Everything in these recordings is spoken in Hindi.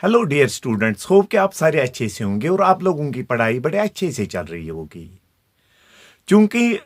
हेलो डियर स्टूडेंट्स, होप कि आप सारे अच्छे से होंगे और आप लोगों की पढ़ाई बड़े अच्छे से चल रही होगी। क्योंकि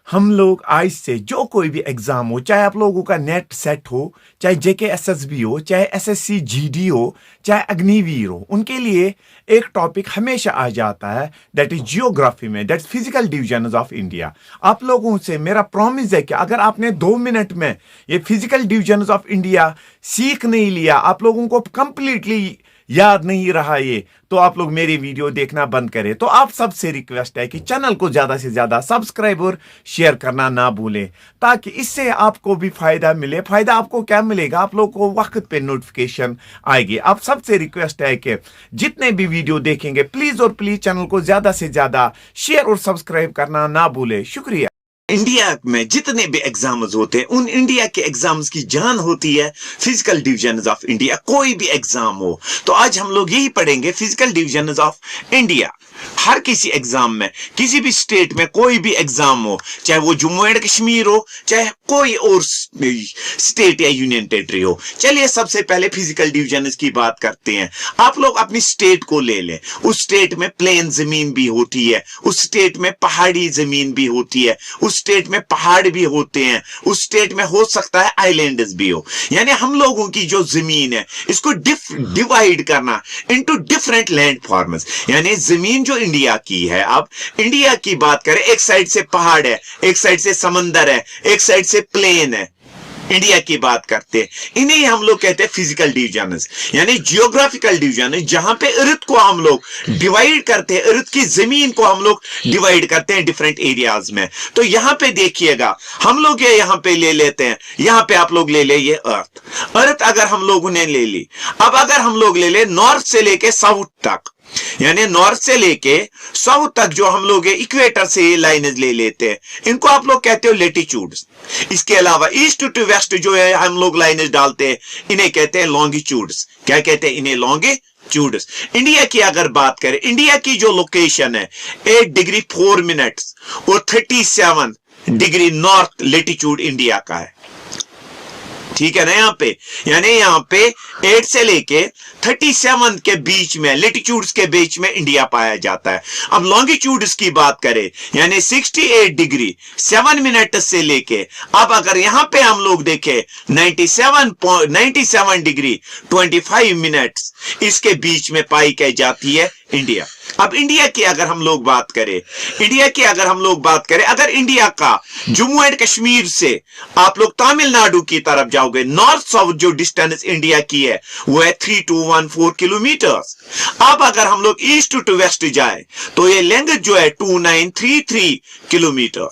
हम लोग आज से जो कोई भी एग्जाम हो, चाहे आप लोगों का नेट सेट हो, चाहे जेके एसएसबी हो, चाहे एसएससी जीडी हो, चाहे अग्निवीर हो, उनके लिए एक टॉपिक हमेशा आ जाता है, दैट इज जियोग्राफी में, that physical divisions of India. आप लोगों से मेरा प्रॉमिस है कि अगर आपने 2 मिनट में ये फिजिकल डिविजन्स ऑफ इंडिया सीख नहीं लिया, आप लोगों को कंप्लीटली याद नहीं रहा ये, तो आप लोग मेरी वीडियो देखना बंद करें। तो आप सबसे रिक्वेस्ट है कि चैनल को ज्यादा से ज्यादा सब्सक्राइब और शेयर करना ना भूलें, ताकि इससे आपको भी फायदा मिले। फायदा आपको क्या मिलेगा? आप लोग को वक्त पे नोटिफिकेशन आएगी। आप सबसे रिक्वेस्ट है कि जितने भी वीडियो देखेंगे प्लीज और प्लीज चैनल को ज्यादा से ज्यादा शेयर और सब्सक्राइब करना ना भूलें। शुक्रिया। इंडिया में जितने भी एग्जाम्स होते हैं, उन इंडिया के एग्जाम्स की जान होती है फिजिकल डिविजन्स ऑफ इंडिया। कोई भी एग्जाम हो, तो आज हम लोग यही पढ़ेंगे फिजिकल डिविजन्स ऑफ इंडिया। हर किसी एग्जाम में, किसी भी स्टेट में कोई भी एग्जाम हो, चाहे वो जम्मू एंड कश्मीर हो, चाहे कोई और स्टेट या यूनियन टेरिटरी हो। चलिए सबसे पहले फिजिकल डिविजन्स की बात करते हैं। आप लोग अपनी स्टेट को ले लें। उस स्टेट में प्लेन जमीन भी होती है, उस स्टेट में पहाड़ी जमीन भी होती है, उस स्टेट में पहाड़ भी होते हैं, उस स्टेट में हो सकता है आइलैंड्स भी हो। यानी हम लोगों की जो जमीन है, इसको डिवाइड करना इनटू डिफरेंट लैंड फॉर्म्स। यानी जमीन जो इंडिया की है, अब इंडिया की बात करें, एक साइड से पहाड़ है, एक साइड से समंदर है, एक साइड से प्लेन है, इंडिया की बात करते हैं। इन्हें हम लोग कहते हैं फिजिकल डिविजन्स, यानी जियोग्राफिकल डिविजन, जहां पे अर्थ को हम लोग डिवाइड करते हैं, अर्थ की जमीन को हम लोग डिवाइड करते हैं डिफरेंट एरियाज में। तो यहां पे देखिएगा, हम लोग ये यहां पे ले लेते हैं, यहां पे आप लोग ले ले ये अर्थ। अर्थ अगर हम लोगों ने ले ली, अब अगर हम लोग ले ले नॉर्थ से लेके साउथ तक, यानी नॉर्थ से लेके साउथ तक जो हम लोग इक्वेटर से ये लाइनें ले लेते हैं, इनको आप लोग कहते हो लेटीट्यूड्स। इसके अलावा ईस्ट टू वेस्ट जो है हम लोग लाइनें डालते हैं, इन्हें कहते हैं लॉन्गिट्यूड्स। क्या कहते हैं? इन्हें लॉन्गिट्यूड्स। इंडिया की अगर बात करें, इंडिया की जो लोकेशन है 8 डिग्री 4 मिनट्स और 37 डिग्री नॉर्थ लेटीट्यूड इंडिया का है। ठीक है ना? यहां पे यानी यहां पे 8 से लेके 37 के बीच में, लेटीट्यूड्स के बीच में इंडिया पाया जाता है। अब लॉन्गिट्यूड्स की बात करें, यानी 68 डिग्री 7 मिनट से लेके, अब अगर यहां पे हम लोग देखें 97 डिग्री 25 मिनट्स, इसके बीच में पाई की जाती है इंडिया। अब इंडिया की अगर हम लोग बात करें, अगर इंडिया का जम्मू एंड कश्मीर से आप लोग तमिलनाडु की तरफ जाओगे, नॉर्थ साउथ जो डिस्टेंस इंडिया की है वो है 3214 किलोमीटर। अब अगर हम लोग ईस्ट टू वेस्ट जाए, तो ये लेंथ जो है 2933 किलोमीटर।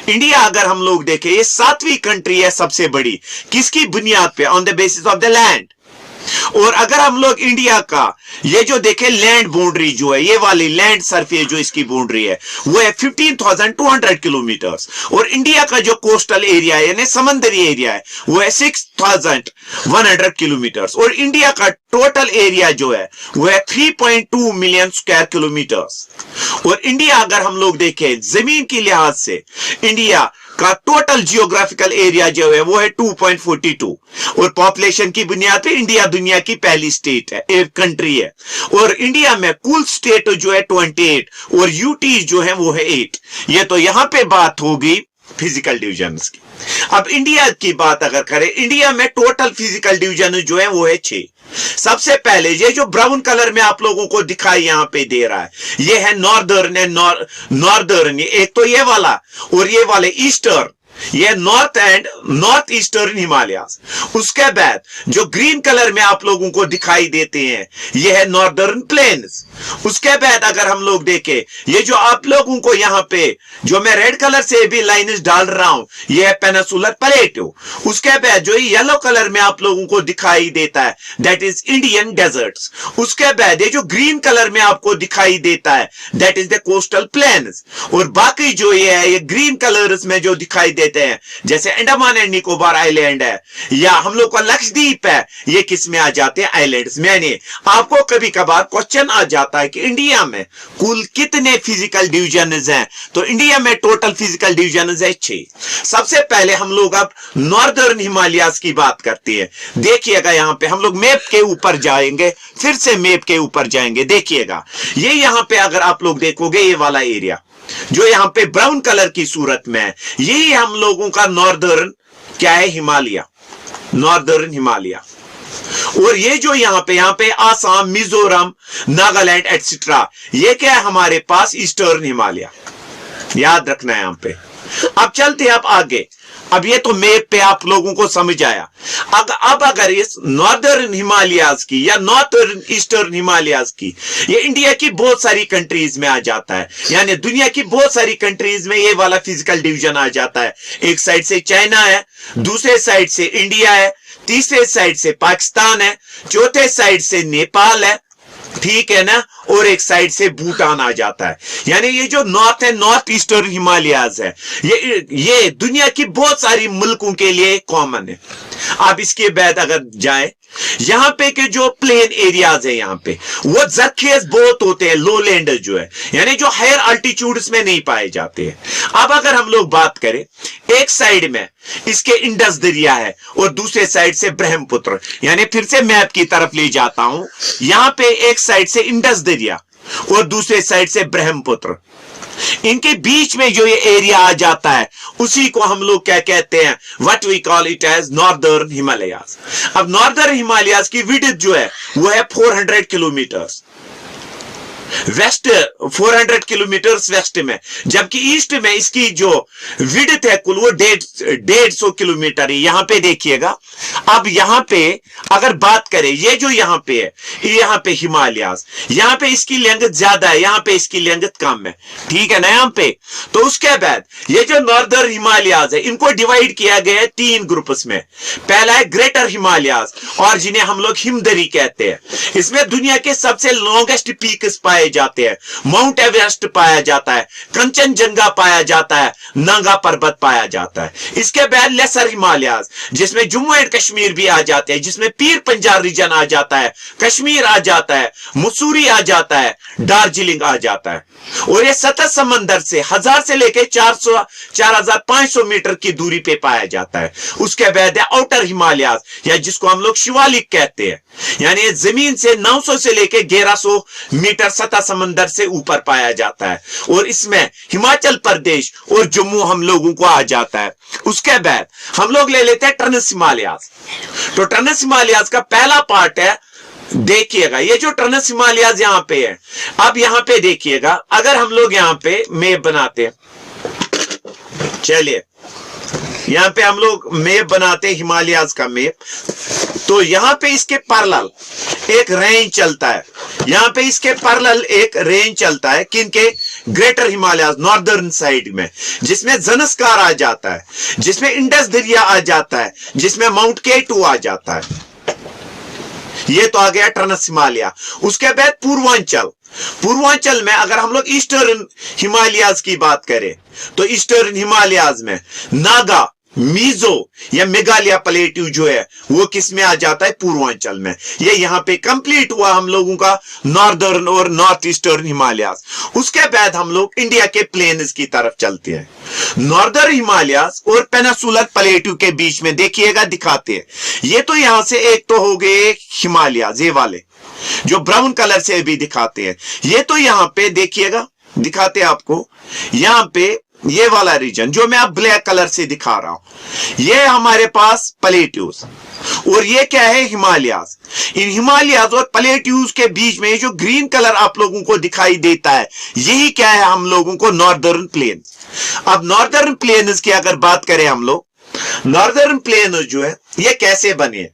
इंडिया अगर हम लोग देखें, ये 7वीं कंट्री है सबसे बड़ी, किसकी बुनियाद पे? On the basis of the land. और अगर हम लोग इंडिया का ये जो देखें लैंड बाउंड्री जो है, ये वाली लैंड सरफेस जो इसकी बाउंड्री है वो है 15,200 किलोमीटर। और इंडिया का जो कोस्टल एरिया है, यानी समुद्री एरिया है, वो है 6,100 किलोमीटर। और इंडिया का टोटल एरिया जो है वो है 3.2 मिलियन स्क्वायर किलोमीटर। और इंडिया अगर हम लोग देखें जमीन की लिहाज से, इंडिया का टोटल जियोग्राफिकल एरिया जो है वो है 2.42। और पॉपुलेशन की बुनियाद पे इंडिया दुनिया की पहली स्टेट है, एक कंट्री है। और इंडिया में कुल स्टेट जो है 28 और यूटी जो है वो है 8। ये तो यहां पे बात होगी फिजिकल डिविजन्स की। अब इंडिया की बात अगर करें, इंडिया में टोटल फिजिकल डिविजन जो है वो है 6। सबसे पहले ये जो ब्राउन कलर में आप लोगों को दिखाई यहां पे दे रहा है, ये है नॉर्दर्न है, नॉर्दर्न, एक तो ये वाला और ये वाले ईस्टर्न, ये north and north eastern Himalayas. उसके बाद जो ग्रीन कलर में आप लोगों को दिखाई देते हैं, ये है नॉर्दर्न प्लेन्स। उसके बाद अगर हम लोग देखें, ये जो आप लोगों को यहां पे जो मैं रेड कलर से भी लाइन्स डाल रहा हूं, ये है पेनिनसुलर प्लेटो। उसके बाद जो येलो कलर में आप लोगों को दिखाई देता है, दैट इज इंडियन डेजर्ट्स। उसके बाद ये जो ग्रीन कलर में आपको दिखाई देता है, that is the coastal planes. और बाकी जो ये है, ये ग्रीन कलर्स में जो दिखाई देते हैं, जैसे अंडमान एंड निकोबार आइलैंड है, या हम लोग का लक्षद्वीप है, ये किस में आ जाते हैं? आइलैंड्स में। यानी आपको कभी कभार क्वेश्चन आ जाता जाता है कि इंडिया में कुल कितने फिजिकल डिवीजन्स हैं। तो इंडिया में टोटल फिजिकल डिवीजन्स है 6। सबसे पहले हम लोग अब नॉर्दर्न हिमालयाज की बात करते हैं। देखिएगा यहां पे हम लोग मैप के ऊपर जाएंगे, फिर से मैप के ऊपर जाएंगे। देखिएगा ये यहां पे अगर आप लोग देखोगे ये वाला एरिया जो यहां पे ब्राउन कलर की सूरत में है, यही हम लोगों का नॉर्दर्न क्या है, हिमालय, नॉर्दर्न हिमालय। और ये जो यहां पे आसाम, मिजोरम, नागालैंड एटसेट्रा, ये क्या है हमारे पास ईस्टर्न हिमालय, याद रखना है यहां पे। अब चलते हैं अब आगे। अब ये तो मैप पे आप लोगों को समझ आया। अब अगर इस नॉर्दर्न हिमालयाज की या नॉर्थर्न ईस्टर्न हिमालयाज की, ये इंडिया की बहुत सारी कंट्रीज में आ जाता है, यानी दुनिया की बहुत सारी कंट्रीज में ये वाला फिजिकल डिवीजन आ जाता है। एक साइड से चाइना है, दूसरे साइड से इंडिया है, तीसरे साइड से पाकिस्तान है, चौथे साइड से नेपाल है, ठीक है ना, और एक साइड से भूटान आ जाता है। यानी ये जो नॉर्थ है, नॉर्थ ईस्टर्न हिमालयाज है, ये दुनिया की बहुत सारी मुल्कों के लिए कॉमन है। आप इसके बाद अगर जाए यहां पे के जो प्लेन एरियाज है, यहां पे वो जरखेज बहुत होते हैं, लो लैंड जो है, यानी जो हायर अल्टीट्यूड्स में नहीं पाए जाते हैं। अब अगर हम लोग बात करें, एक साइड में इसके इंडस दरिया है और दूसरे साइड से ब्रह्मपुत्र, यानी फिर से मैप की तरफ ले जाता हूं, यहां पे एक साइड से इंडस दरिया और दूसरे साइड से ब्रह्मपुत्र, इनके बीच में जो ये एरिया आ जाता है उसी को हम लोग क्या कहते हैं, what we call it as northern Himalayas. अब नॉर्दर्न हिमालयाज की विड्थ जो है वो है 400 किलोमीटर वेस्ट, 400 किलोमीटर वेस्ट में, जबकि ईस्ट में इसकी जो विड्थ है कुल वो 150 किलोमीटर है। यहां पे देखिएगा, अब यहां पे अगर बात करें, ये जो यहां पे है, यहां पे हिमालयाज, यहां पे इसकी लेंथ ज्यादा है, यहां पे इसकी लेंथ कम है, ठीक है ना यहां पे। तो उसके बाद ये जो नॉर्दर्न हिमालयाज है, इनको डिवाइड किया गया है 3 ग्रुप्स में। पहला है ग्रेटर हिमालयाज, और जिन्हें हम लोग हिमदरी कहते हैं। इसमें दुनिया के सबसे लॉन्गेस्ट पीक्स पाए जाते हैं, माउंट एवरेस्ट पाया जाता है, कंचनजंगा पाया जाता है, नागा पर्वत पाया जाता है। इसके बाद लेसर हिमालयाज, जिसमें जम्मू एंड कश्मीर भी आ जाते हैं, जिसमें पीर पंजाल रीजन आ जाता है, कश्मीर आ जाता है, मसूरी आ जाता है, दार्जिलिंग आ जाता है। और ये सतह समंदर से 1000 से लेकर 4500 मीटर की दूरी पे पाया जाता है। उसके बाद है आउटर हिमालयाज, या जिसको हम लोग शिवालिक कहते हैं, यानी जमीन से 900 से लेकर 1100 मीटर सतह समंदर से ऊपर पाया जाता है। और इसमें हिमाचल प्रदेश और जम्मू हम लोगों को आ जाता है। उसके बाद हम लोग ले लेते हैं ट्रांस हिमालयाज। तो ट्रांस हिमालयाज का पहला पार्ट है, देखिएगा ये जो ट्रांस हिमालयाज यहां पे है। अब यहां पे देखिएगा, अगर हम लोग यहां पे मैप बनाते हैं, चलिए यहां पे हम लोग मैप बनाते हैं हिमालयाज का मैप, तो यहां पे इसके पैरेलल एक रेंज चलता है, यहां पे इसके पैरेलल एक रेंज चलता है, किनके, ग्रेटर हिमालयाज नॉर्दर्न साइड में, जिसमें ज़नस्कार आ जाता है, जिसमें इंडस दरिया आ जाता है, जिसमें माउंट K2 आ जाता है। ये तो आ गया ट्रांस हिमालय। उसके बाद पूर्वांचल, पूर्वांचल में अगर हम लोग ईस्टर्न हिमालयाज की बात करें, तो ईस्टर्न हिमालयाज में नागा, मीजो या मेघालय प्लेट्यू जो है वो किस में आ जाता है, पूर्वांचल में। ये यहां पे कंप्लीट हुआ हम लोगों का नॉर्दर्न और नॉर्थ ईस्टर्न हिमालयाज। उसके बाद हम लोग इंडिया के प्लेन्स की तरफ चलते हैं। नॉर्दर्न हिमालयाज और पेनिनसुलर प्लेट्यू के बीच में देखिएगा, दिखाते हैं। ये तो यहां से एक तो हो गए हिमालयाज, ये वाले जो ब्राउन कलर से भी दिखाते हैं। ये तो यहां पे देखिएगा, दिखाते हैं आपको, यहां पे ये वाला रीजन जो मैं अब ब्लैक कलर से दिखा रहा हूं, ये हमारे पास प्लेट्यूज, और ये क्या है, हिमालयाज। इन हिमालयाज और प्लेट्यूज के बीच में जो ग्रीन कलर आप लोगों को दिखाई देता है, यही क्या है, हम लोगों को नॉर्दर्न प्लेन्स। अब नॉर्दर्न प्लेन्स की अगर बात करें हम लोग, नॉर्दर्न प्लेन्स जो है ये कैसे बने।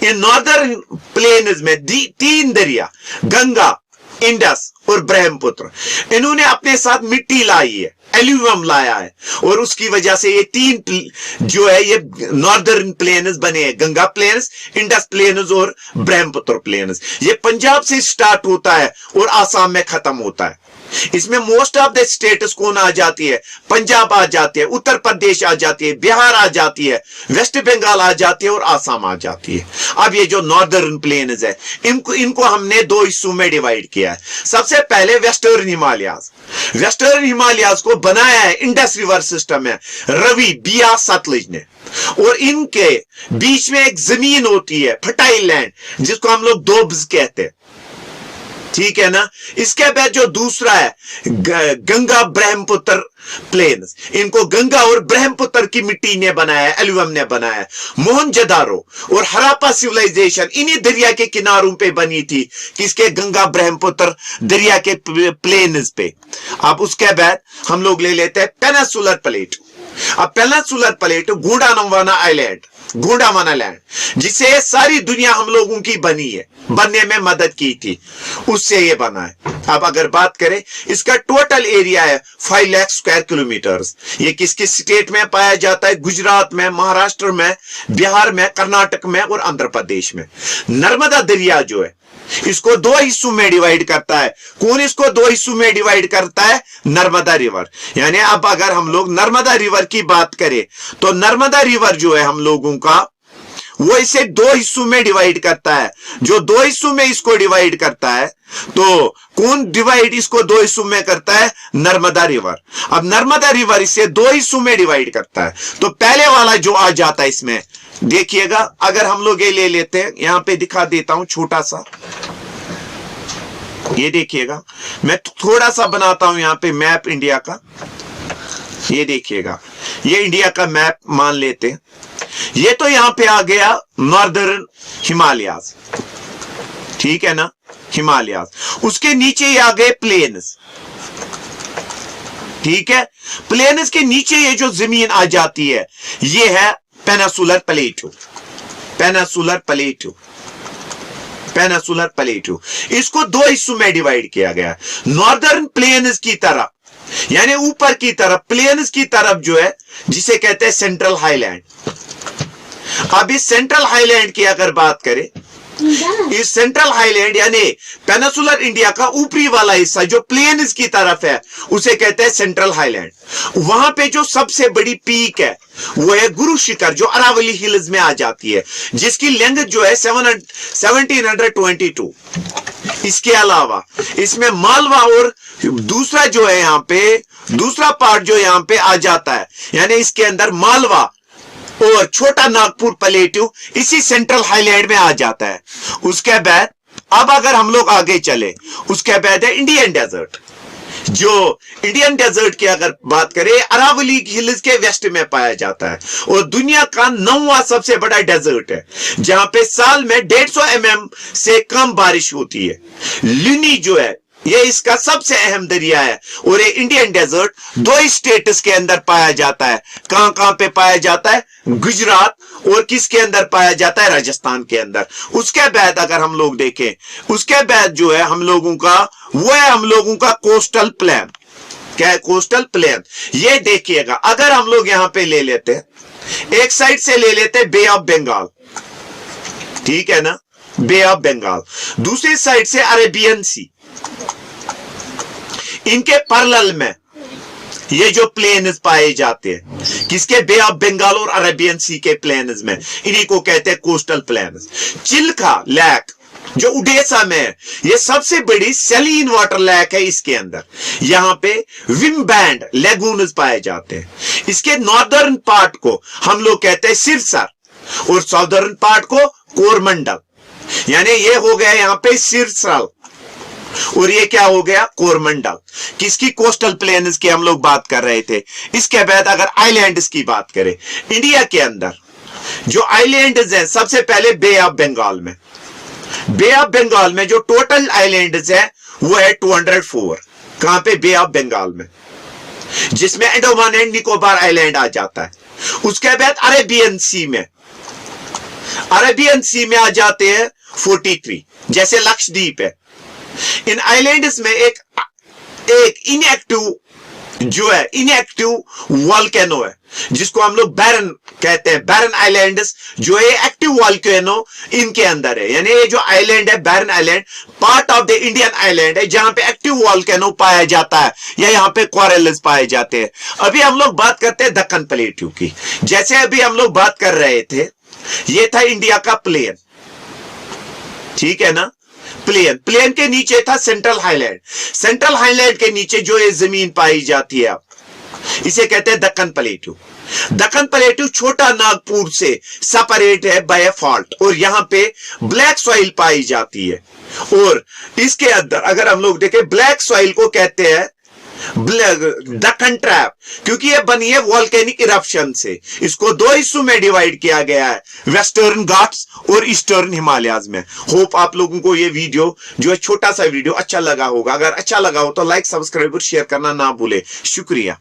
इन नॉर्दर्न प्लेन्स में 3 दरिया, गंगा, इंडस और ब्रह्मपुत्र, इन्होंने अपने साथ मिट्टी लाई है, एल्यूवियम लाया है, और उसकी वजह से ये 3 जो है ये नॉर्दर्न प्लेन्स बने हैं, गंगा प्लेन्स, इंडस प्लेन्स और ब्रह्मपुत्र प्लेन्स। ये पंजाब से स्टार्ट होता है और आसाम में खत्म होता है। इसमें मोस्ट ऑफ द स्टेट्स कौन आ जाती है? पंजाब आ जाती है, उत्तर प्रदेश आ जाती है, बिहार आ जाती है, वेस्ट बंगाल आ जाती है और आसाम आ जाती है। अब ये जो नॉर्दर्न प्लेन्स है, इनको हमने दो हिस्सों में डिवाइड किया है। सबसे पहले वेस्टर्न हिमालयाज, वेस्टर्न हिमालयाज को बनाया है इंडस रिवर सिस्टम है, रवि, बियास, सतलुज ने, और इनके बीच में एक जमीन होती है फर्टाइल लैंड, जिसको हम लोग दोब्स कहते हैं, ठीक है ना। इसके बाद जो दूसरा है गंगा ब्रह्मपुत्र प्लेन्स, इनको गंगा और ब्रह्मपुत्र की मिट्टी ने बनाया है, एल्यूम ने बनाया है। मोहनजोदारो और हराप्पा सिविलाइजेशन इन्हीं दरिया के किनारों पे बनी थी, किसके? गंगा ब्रह्मपुत्र दरिया के प्लेन्स पे। अब उसके बाद हम लोग ले लेते हैं पेनिनसुलर प्लेट। अब peninsular plate Gondwana island, Gondwana land, जिसे सारी दुनिया हम लोगों की बनी है, बनने में मदद की थी, उससे ये बना है। अब अगर बात करें, इसका टोटल एरिया है 5 लाख स्क्वायर किलोमीटर्स। ये किस किस स्टेट में पाया जाता है? गुजरात में, महाराष्ट्र में, बिहार में, कर्नाटक में और आंध्र प्रदेश में। नर्मदा दरिया जो है, इसको दो हिस्सों में डिवाइड करता है। कौन इसको दो हिस्सों में डिवाइड करता है? नर्मदा रिवर। यानी अब अगर हम लोग नर्मदा रिवर की बात करें, तो नर्मदा रिवर जो है हम लोगों का, वो इसे दो हिस्सों में डिवाइड करता है। जो दो हिस्सों में इसको डिवाइड करता है, तो कौन डिवाइड इसको दो हिस्सों में करता है? नर्मदा रिवर। अब नर्मदा रिवर इसे दो हिस्सों में डिवाइड करता है। तो पहले वाला जो आ जाता है इसमें, देखिएगा, अगर हम लोग ये ले लेते हैं, यहां पे दिखा देता हूं छोटा सा, ये देखिएगा, मैं थोड़ा सा बनाता हूं यहां पे मैप इंडिया का। ये देखिएगा, ये इंडिया का मैप मान लेते हैं। ये तो यहां पे आ गया नॉर्दर्न हिमालयाज, ठीक है ना, हिमालयाज। उसके नीचे ये आ गए प्लेन्स, ठीक है। प्लेन्स के नीचे ये जो जमीन आ जाती है, ये है पेनिनसुलर प्लेटू, पेनिनसुलर प्लेटू, पेनिनसुलर प्लेटू। इसको दो हिस्सों में डिवाइड किया गया। नॉर्दर्न प्लेन्स की तरफ, यानी ऊपर की तरफ, प्लेन्स की तरफ जो है, जिसे कहते हैं सेंट्रल हाईलैंड। अब इस सेंट्रल हाईलैंड की अगर बात करें, इस सेंट्रल हाईलैंड यानी पेनिनसुलर इंडिया का ऊपरी वाला हिस्सा जो प्लेन्स की तरफ है, उसे कहते हैं सेंट्रल हाईलैंड। वहां पे जो सबसे बड़ी पीक है, वो है गुरु शिखर, जो अरावली हिल्स में आ जाती है, जिसकी लेंथ जो है 1722। इसके अलावा इसमें मालवा और दूसरा जो है यहां पे, दूसरा पार्ट जो यहां पे आ जाता है, यानी इसके अंदर मालवा और छोटा नागपुर प्लेटू इसी सेंट्रल हाईलैंड में आ जाता है। उसके बाद अब अगर हम लोग आगे चले, उसके बाद है इंडियन डेजर्ट। जो इंडियन डेजर्ट की अगर बात करें, अरावली हिल्स के वेस्ट में पाया जाता है और दुनिया का 9वां सबसे बड़ा डेजर्ट है, जहां पे साल में 150 mm से कम बारिश होती है। लुनी जो है, ये इसका सबसे अहम दरिया है, और ये इंडियन डेजर्ट दो ही स्टेट्स के अंदर पाया जाता है। कहां कहां पे पाया जाता है? गुजरात, और किसके अंदर पाया जाता है? राजस्थान के अंदर। उसके बाद अगर हम लोग देखें, उसके बाद जो है हम लोगों का, वो है हम लोगों का कोस्टल प्लेन। क्या है कोस्टल प्लेन? ये देखिएगा, अगर हम लोग यहां पे ले लेते हैं, एक साइड से ले लेते हैं बे ऑफ बंगाल, ठीक है ना, बे ऑफ बंगाल, दूसरी साइड से अरेबियन सी। इनके पैरेलल में ये जो प्लेन्स पाए जाते हैं, किसके? बे ऑफ बंगाल और अरेबियन सी के प्लेन्स में, इन्हीं को कहते हैं कोस्टल प्लेन्स। चिल्का लेक जो उड़ीसा में है, ये सबसे बड़ी सैलिन वाटर लेक है। इसके अंदर यहां पे विम बैंड लेगून्स पाए जाते हैं। इसके नॉर्दर्न पार्ट को हम लोग कहते हैं सिरसा और साउदर्न पार्ट को कोरमंडल, यानी ये हो गया यहां पे सिरसल और ये क्या हो गया? कोरमंडल। किसकी? कोस्टल प्लेन्स की हम लोग बात कर रहे थे। इसके बाद अगर आइलैंड्स की बात करें, इंडिया के अंदर जो आइलैंड्स हैं, सबसे पहले बे ऑफ बंगाल में, बे ऑफ बंगाल में जो टोटल आइलैंड्स है वो है 204। कहां पे? बे ऑफ बंगाल में, जिसमें अंडमान एंड निकोबार आइलैंड आ जाता है। उसके बाद अरेबियन सी में, अरेबियन सी में आ जाते हैं 43, जैसे लक्षद्वीप है। इन आइलैंड्स में एक इनएक्टिव जो है इनएक्टिव वॉल्केनो है, जिसको हम लोग बैरन कहते हैं, बैरन आइलैंड्स, जो है एक्टिव वॉल्केनो इनके अंदर है। यानी ये जो आइलैंड है Barren island, part of the Indian island है, जहां पे एक्टिव वॉल्केनो पाया जाता है या यहां पे कोरल्स पाए जाते हैं। अभी हम लोग बात करते हैं दक्कन प्लेट्यू की। जैसे अभी हम लोग बात कर रहे थे, ये था इंडिया का प्लेन, ठीक है ना, प्लेन, प्लेन के नीचे था सेंट्रल हाईलैंड, सेंट्रल हाईलैंड के नीचे जो ये जमीन पाई जाती है इसे कहते हैं दक्कन प्लेट्यू। दक्कन प्लेट्यू छोटा नागपुर से सेपरेट है बाय फॉल्ट, और यहां पे ब्लैक सॉइल पाई जाती है। और इसके अंदर अगर हम लोग देखें, ब्लैक सॉइल को कहते हैं दक्कन ट्रैप, क्योंकि ये बनी है वॉल्केनिक इरप्शन से। इसको दो हिस्सों में डिवाइड किया गया है, वेस्टर्न घाट्स और ईस्टर्न हिमालयाज में। होप आप लोगों को ये वीडियो जो है छोटा सा वीडियो अच्छा लगा होगा। अगर अच्छा लगा हो तो लाइक, सब्सक्राइब और शेयर करना ना भूले। शुक्रिया।